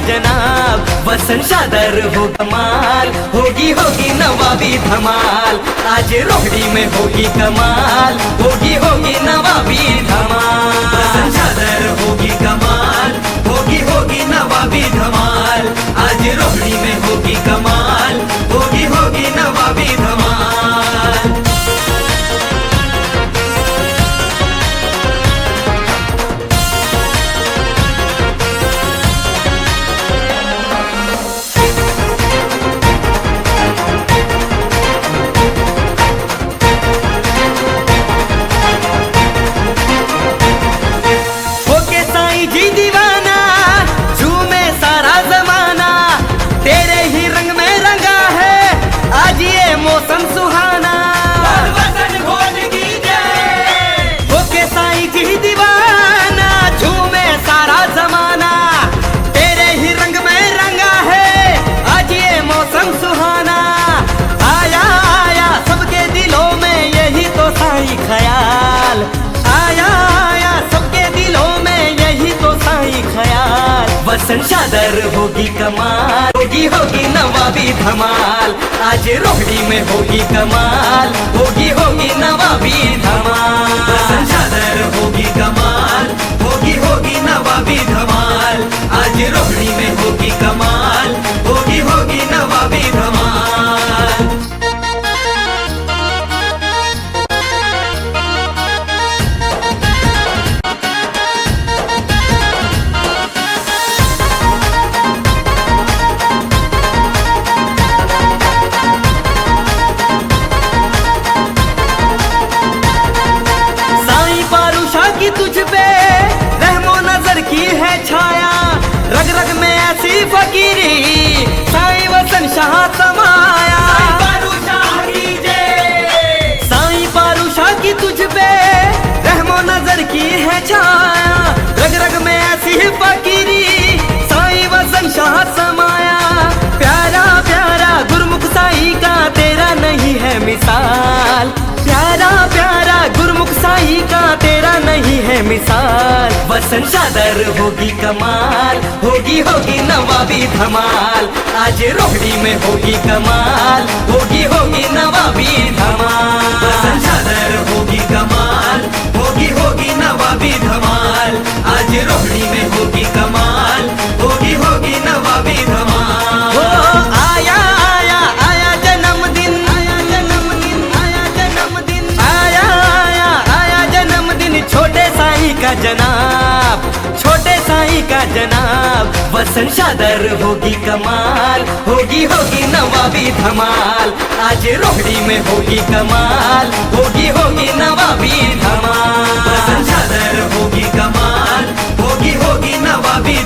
जनाब, वसन शादर हो कमाल, होगी होगी नवाबी धमाल, आज रोहड़ी में होगी कमाल, होगी होगी नवाबी धमाल। वसन शादर होगी कमाल, होगी होगी नवाबी धमाल, आज रोहड़ी में होगी कमाल, होगी होगी नवाबी धमाल। मौसम सुहाना, वसन भोज की जय, होके साईं जी दीवाना, झूमे सारा जमाना, तेरे ही रंग में रंगा है आज ये मौसम सुहाना। आया आया सबके दिलों में यही तो साईं ख्याल, आया आया सबके दिलों में यही तो साईं ख्याल। वसन शादर होगी कमाल, होगी होगी नवाबी धमाल, आज रोहड़ी में होगी कमाल, होगी होगी नवाबी धमाल। वसन शादर होगी कमाल, होगी होगी नवाबी धमाल, आज रोहड़ी में होगी कमाल, होगी होगी नवाबी धमाल। तुझ पे रहमो नजर की है छाया, रग रग में ऐसी फकीरी साईं वसन शाह समाया। साईं पारू शाह की तुझ पे रहमो नजर की है छाया, रग रग में ऐसी फकीरी साईं वसन शाह समाया। प्यारा प्यारा गुरमुख साईं का तेरा नहीं है मिसाल, प्यारा प्यारा गुरमुख साईं का तेरा नहीं है मिसाल। वसन शादर होगी कमाल, होगी होगी नवाबी धमाल, आज रोहड़ी में होगी कमाल, होगी होगी नवाबी धमाल। वसन शादर होगी कमाल, होगी होगी नवाबी धमाल, आज रोहड़ी में होगी कमाल, होगी होगी नवाबी धमाल। हो आया आया आया जन्मदिन, आया जन्मदिन, आया जन्मदिन, आया आया आया जन्मदिन छोटे साईं का जनाब, छोटे साईं का जनाब। वसन शादर होगी कमाल, होगी होगी नवाबी धमाल, आज रोहड़ी में होगी कमाल, होगी होगी नवाबी धमाल। वसन शादर होगी कमाल, होगी होगी नवाबी